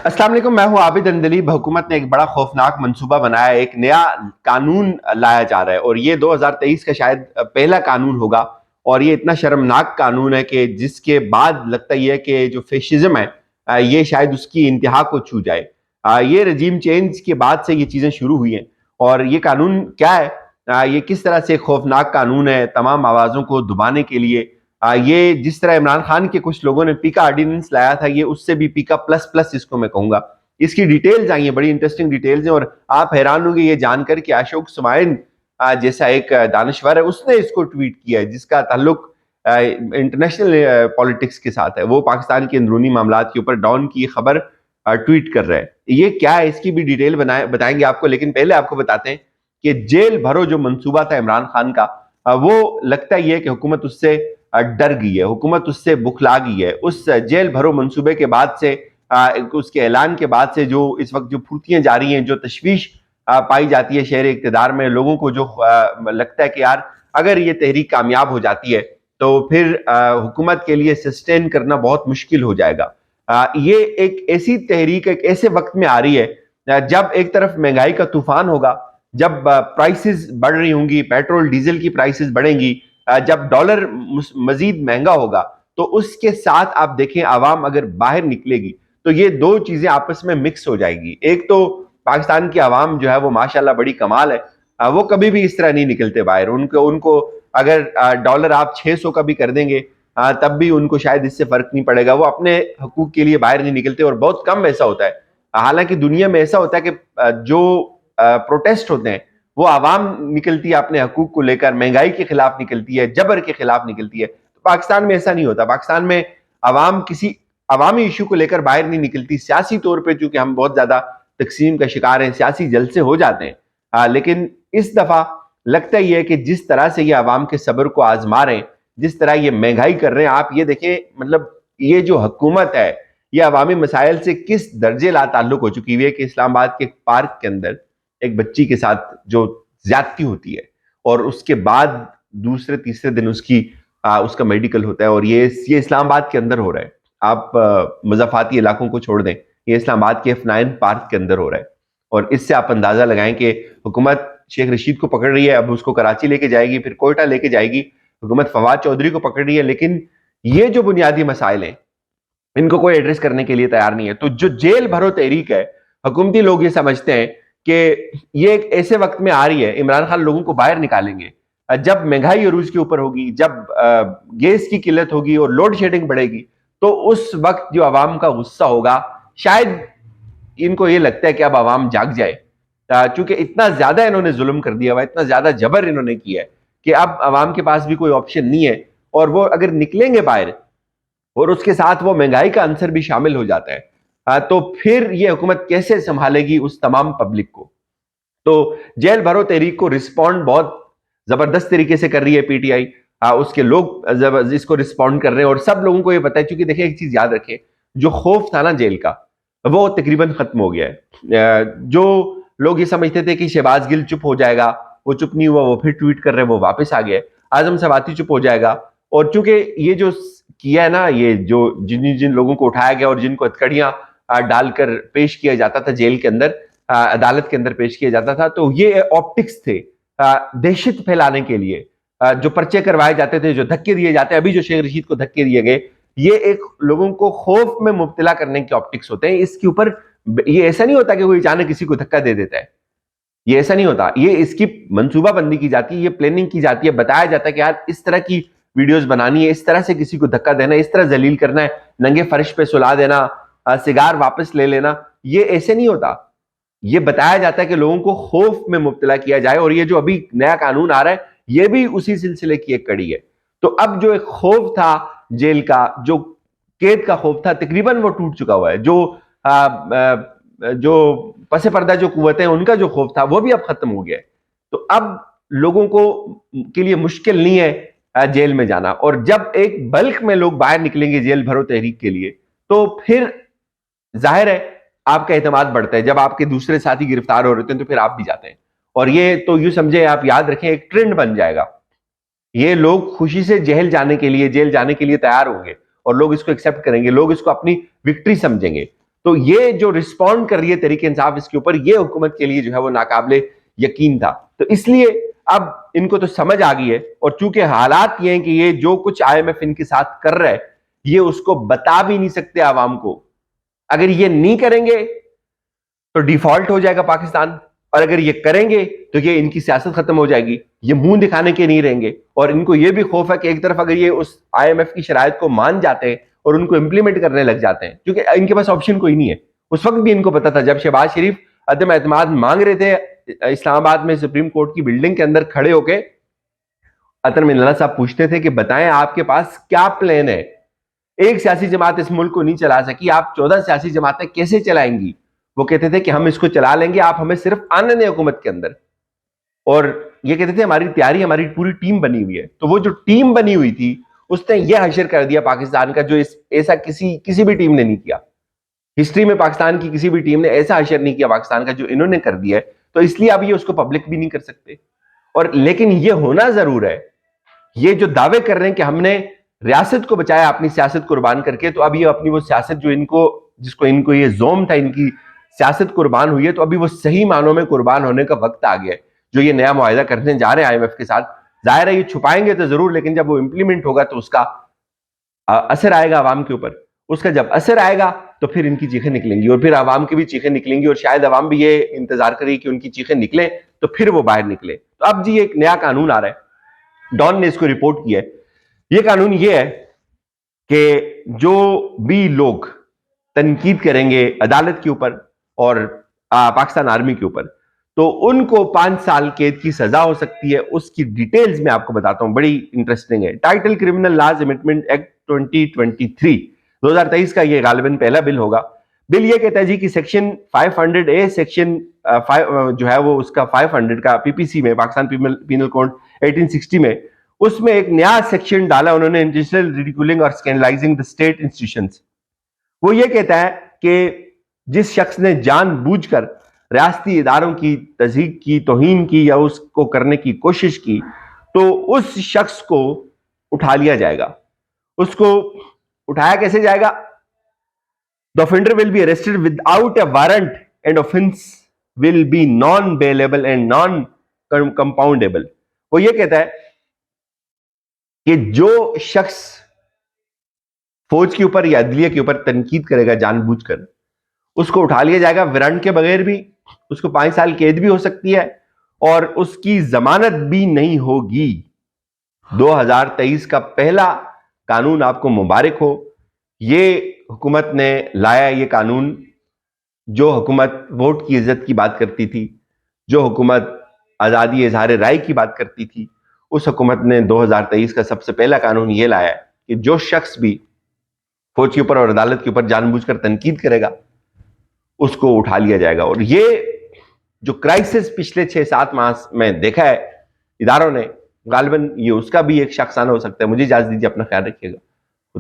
अस्सलाम वालेकुम, मैं हूं आबिद अंदली। हुकूमत ने एक बड़ा खौफनाक मंसूबा बनाया है, एक नया कानून लाया जा रहा है और ये 2023 का शायद पहला कानून होगा। और ये इतना शर्मनाक कानून है कि जिसके बाद लगता ही है कि जो फेशिज्म है ये शायद उसकी इंतहा को छू जाए। ये रजीम चेंज के बाद से ये चीज़ें शुरू हुई हैं। और ये कानून क्या है, ये किस तरह से खौफनाक कानून है तमाम आवाज़ों को दबाने के लिए। ये जिस तरह इमरान खान के कुछ लोगों ने पीका ऑर्डिनेंस लाया था, ये उससे भी पीका प्लस प्लस इसको मैं कहूंगा। इसकी डिटेल्स आई हैं, बड़ी इंटरेस्टिंग डिटेल्स हैं और आप हैरान होंगे ये जानकर कि अशोक सुमाइन जैसा एक दानश्वर है, उसने इसको ट्वीट किया है जिसका ताल्लुक इंटरनेशनल पॉलिटिक्स के साथ है। वो पाकिस्तान के अंदरूनी मामलात के ऊपर डॉन की खबर ट्वीट कर रहा है। ये क्या है इसकी भी डिटेल बताएंगे आपको, लेकिन पहले आपको बताते हैं कि जेल भरो जो मंसूबा था इमरान खान का, वो लगता ही है कि हुकूमत उससे डर गई है, हुकूमत उससे बुखला गई है। उस जेल भरो मंसूबे के बाद से, उसके ऐलान के बाद से जो इस वक्त जो फुर्तियां जारी हैं, जो तशवीश पाई जाती है शहर इक़्तिदार में, लोगों को जो लगता है कि यार अगर ये तहरीक कामयाब हो जाती है तो फिर हुकूमत के लिए सस्टेन करना बहुत मुश्किल हो जाएगा। ये एक ऐसी तहरीक एक ऐसे वक्त में आ रही है जब एक तरफ महंगाई का तूफान होगा, जब प्राइसेस बढ़ रही होंगी, पेट्रोल डीजल की प्राइसेस बढ़ेंगी, जब डॉलर मजीद महंगा होगा, तो उसके साथ आप देखें आवाम अगर बाहर निकलेगी तो ये दो चीजें आपस में मिक्स हो जाएगी। एक तो पाकिस्तान की आवाम जो है वो माशाल्लाह बड़ी कमाल है, वो कभी भी इस तरह नहीं निकलते बाहर। उनको उनको अगर डॉलर आप 600 का भी कर देंगे तब भी उनको शायद इससे फर्क नहीं पड़ेगा। वो अपने हकूक के लिए बाहर नहीं निकलते और बहुत कम ऐसा होता है। हालांकि दुनिया में ऐसा होता है कि जो प्रोटेस्ट होते हैं वो आवाम निकलती है अपने हकूक को लेकर, महंगाई के खिलाफ निकलती है, जबर के खिलाफ निकलती है। तो पाकिस्तान में ऐसा नहीं होता। पाकिस्तान में आवाम किसी अवामी इशू को लेकर बाहर नहीं निकलती। सियासी तौर पे चूंकि हम बहुत ज्यादा तकसीम का शिकार हैं, सियासी जलसे हो जाते हैं, लेकिन इस दफा लगता ही है कि जिस तरह से ये आवाम के सब्र को आजमा रहे हैं, जिस तरह ये महंगाई कर रहे हैं, आप ये देखें, मतलब ये जो हुकूमत है ये अवामी मसाइल से किस दर्जे ला ताल्लुक हो चुकी हुई है कि इस्लामाबाद के पार्क के अंदर एक बच्ची के साथ जो ज्यादती होती है और उसके बाद दूसरे तीसरे दिन उसका मेडिकल होता है, और ये इस्लामाबाद के अंदर हो रहा है। आप मज़ाफ़ाती इलाकों को छोड़ दें, ये इस्लामाबाद के F9 पार्क के अंदर हो रहा है। और इससे आप अंदाजा लगाएं कि हुकूमत शेख रशीद को पकड़ रही है, अब उसको कराची लेके जाएगी, फिर कोयटा लेके जाएगी। हुकूमत फवाद चौधरी को पकड़ रही है, लेकिन ये जो बुनियादी मसाइल हैं इनको कोई एड्रेस करने के लिए तैयार नहीं है। तो जो जेल भरो तहरीक है, हुकूमती लोग ये समझते हैं कि ये एक ऐसे वक्त में आ रही है, इमरान खान लोगों को बाहर निकालेंगे जब महंगाई अरूज के ऊपर होगी, जब गैस की किल्लत होगी और लोड शेडिंग बढ़ेगी। तो उस वक्त जो आवाम का गुस्सा होगा, शायद इनको ये लगता है कि अब आवाम जाग जाए, चूंकि इतना ज्यादा इन्होंने जुल्म कर दिया हुआ, इतना ज्यादा जबर इन्होंने किया है कि अब आवाम के पास भी कोई ऑप्शन नहीं है। और वो अगर निकलेंगे बाहर और उसके साथ वो महंगाई का आंसर भी शामिल हो जाता है, तो फिर ये हुकूमत कैसे संभालेगी उस तमाम पब्लिक को। तो जेल भरो तहरीक को रिस्पॉन्ड बहुत जबरदस्त तरीके से कर रही है पीटीआई, उसके लोग इसको रिस्पॉन्ड कर रहे हैं और सब लोगों को ये पता है। क्योंकि देखिए एक चीज याद रखें, जो खौफ था ना जेल का वो तकरीबन खत्म हो गया है। जो लोग ये समझते थे कि शहबाज गिल चुप हो जाएगा, वो चुप नहीं हुआ, वो फिर ट्वीट कर रहे हैं, वो वापस आ गया है। आजम सवाती चुप हो जाएगा। और चूंकि ये जो किया है ना, ये जो जिन जिन लोगों को उठाया गया और जिनको हथकड़ियां डालकर पेश किया जाता था जेल के अंदर, अदालत के अंदर पेश किया जाता था, तो ये ऑप्टिक्स थे दहशत फैलाने के लिए। जो पर्चे करवाए जाते थे, जो धक्के दिए जाते हैं, अभी जो शेख रशीद को धक्के दिए गए, ये एक लोगों को खौफ में मुब्तला करने के ऑप्टिक्स होते हैं। इसके ऊपर ये ऐसा नहीं होता कि कोई अचानक किसी को धक्का दे देता है, ये ऐसा नहीं होता। ये इसकी मंसूबाबंदी की जाती है, ये प्लानिंग की जाती है, बताया जाता है कि यार इस तरह की वीडियोस बनानी है, इस तरह से किसी को धक्का देना है, इस तरह जलील करना है, नंगे फर्श पे सुला देना, सिगार वापस ले लेना। ये ऐसे नहीं होता। ये बताया जाता है कि लोगों को खौफ में मुब्तला किया जाए। और ये जो अभी नया कानून आ रहा है ये भी उसी सिलसिले की एक कड़ी है। तो अब जो एक खौफ था जेल का, जो कैद का खौफ था, तकरीबन वो टूट चुका हुआ है। जो पसे पर्दा जो कुव्वतें हैं उनका जो खौफ था वो भी अब खत्म हो गया है। तो अब लोगों को के लिए मुश्किल नहीं है जेल में जाना। और जब एक बल्क में लोग बाहर निकलेंगे जेल भरो तहरीक के लिए, तो फिर जाहिर है आपका एतमाद बढ़ता है। जब आपके दूसरे साथी गिरफ्तार हो रहे हैं तो फिर आप भी जाते हैं। और ये तो यूं समझे, आप याद रखें, एक ट्रेंड बन जाएगा। ये लोग खुशी से जेल जाने के लिए तैयार होंगे और लोग इसको एक्सेप्ट करेंगे, लोग इसको अपनी विक्ट्री समझेंगे। تو یہ جو رسپونڈ کر رہی ہے تحریک انصاف اس کے اوپر، یہ حکومت کے لیے جو ہے وہ ناقابل یقین تھا. تو اس لیے اب ان کو تو سمجھ آ گئی ہے، اور چونکہ حالات یہ ہیں کہ یہ جو کچھ IMF ان کے ساتھ کر رہا ہے یہ اس کو بتا بھی نہیں سکتے عوام کو. اگر یہ نہیں کریں گے تو ڈیفالٹ ہو جائے گا پاکستان، اور اگر یہ کریں گے تو یہ ان کی سیاست ختم ہو جائے گی. یہ منہ دکھانے کے نہیں رہیں گے، اور ان کو یہ بھی خوف ہے کہ ایک طرف اگر یہ اس IMF کی شرائط کو مان جاتے ہیں اور ان کو امپلیمنٹ کرنے لگ جاتے ہیں، کیونکہ ان کے پاس آپشن کوئی نہیں ہے. اس وقت بھی ان کو پتا تھا جب شہباز شریف عدم اعتماد مانگ رہے تھے اسلام آباد میں سپریم کورٹ کی بلڈنگ کے اندر کھڑے ہو کے، اطہر من اللہ صاحب پوچھتے تھے کہ بتائیں آپ کے پاس کیا پلان ہے؟ ایک سیاسی جماعت اس ملک کو نہیں چلا سکی، آپ 14 سیاسی جماعتیں کیسے چلائیں گی؟ وہ کہتے تھے کہ ہم اس کو چلا لیں گے، آپ ہمیں صرف آنے دیں حکومت کے اندر. اور یہ کہتے تھے ہماری تیاری، ہماری پوری ٹیم بنی ہوئی ہے. تو وہ جو ٹیم بنی ہوئی تھی اس نے یہ حشر کر دیا پاکستان کا، جو ایسا کسی بھی ٹیم نے نہیں کیا. ہسٹری میں پاکستان کی کسی بھی ٹیم نے ایسا حشر نہیں کیا پاکستان کا جو انہوں نے کر دیا ہے. تو اس لیے اب یہ اس کو پبلک بھی نہیں کر سکتے. اور لیکن یہ ہونا ضرور ہے، یہ جو دعوے کر رہے ہیں کہ ہم نے ریاست کو بچایا اپنی سیاست قربان کر کے، تو اب یہ اپنی وہ سیاست جو جس کو ان کو یہ زوم تھا ان کی سیاست قربان ہوئی ہے، تو ابھی وہ صحیح معنوں میں قربان ہونے کا وقت آ گیا ہے. جو یہ نیا معاہدہ کرنے جا رہے ہیں IMF کے ساتھ، ظاہر ہے یہ چھپائیں گے تو ضرور، لیکن جب وہ امپلیمنٹ ہوگا تو اس کا اثر آئے گا عوام کے اوپر. اس کا جب اثر آئے گا تو پھر ان کی چیخیں نکلیں گی، اور پھر عوام کی بھی چیخیں نکلیں گی، اور شاید عوام بھی یہ انتظار کرے کہ ان کی چیخیں نکلیں تو پھر وہ باہر نکلے. تو اب جی ایک نیا قانون آ رہا ہے، ڈان نے اس کو رپورٹ کیا ہے. یہ قانون یہ ہے کہ جو بھی لوگ تنقید کریں گے عدالت کے اوپر اور پاکستان آرمی کے اوپر، تو ان کو 5 سال قید کی سزا ہو سکتی ہے. اس کی ڈیٹیلز میں آپ کو بتاتا ہوں، بڑی انٹرسٹنگ ہے. Title criminal laws amendment act 2023 کا یہ غالباً پہلا بل ہوگا. بل یہ کہتا ہے جی کہ سیکشن 500A سیکشن جو ہے وہ اس کا 500 کا PPC میں، پاکستان پینل کوڈ 1860 میں، اس میں ایک نیا سیکشن ڈالا انہوں نے، انٹینشنل ریڈیکولنگ اور اسکینڈلائزنگ دی اسٹیٹ انسٹیٹیوشنز. وہ یہ کہتا ہے کہ جس شخص نے جان بوجھ کر ریاستی اداروں کی تضحیک کی، توہین کی، یا اس کو کرنے کی کوشش کی، تو اس شخص کو اٹھا لیا جائے گا. اس کو اٹھایا کیسے جائے گا؟ The offender will be arrested without a warrant and offense will be non-bailable and non-compoundable. وہ یہ کہتا ہے کہ جو شخص فوج کے اوپر یا عدلیہ کے اوپر تنقید کرے گا جان بوجھ کر، اس کو اٹھا لیا جائے گا وارنٹ کے بغیر بھی. اس کو 5 سال قید بھی ہو سکتی ہے اور اس کی ضمانت بھی نہیں ہوگی. 2023 کا پہلا قانون آپ کو مبارک ہو. یہ حکومت نے لایا یہ قانون. جو حکومت ووٹ کی عزت کی بات کرتی تھی، جو حکومت آزادی اظہار رائے کی بات کرتی تھی، اس حکومت نے 2023 کا سب سے پہلا قانون یہ لایا ہے کہ جو شخص بھی فوج کے اوپر اور عدالت کے اوپر جان بوجھ کر تنقید کرے گا اس کو اٹھا لیا جائے گا. اور یہ جو کرائسس پچھلے 6-7 ماہ میں دیکھا ہے اداروں نے، غالباً یہ اس کا بھی ایک شخصانہ ہو سکتا ہے. مجھے اجازت دیجیے، اپنا خیال رکھیے گا.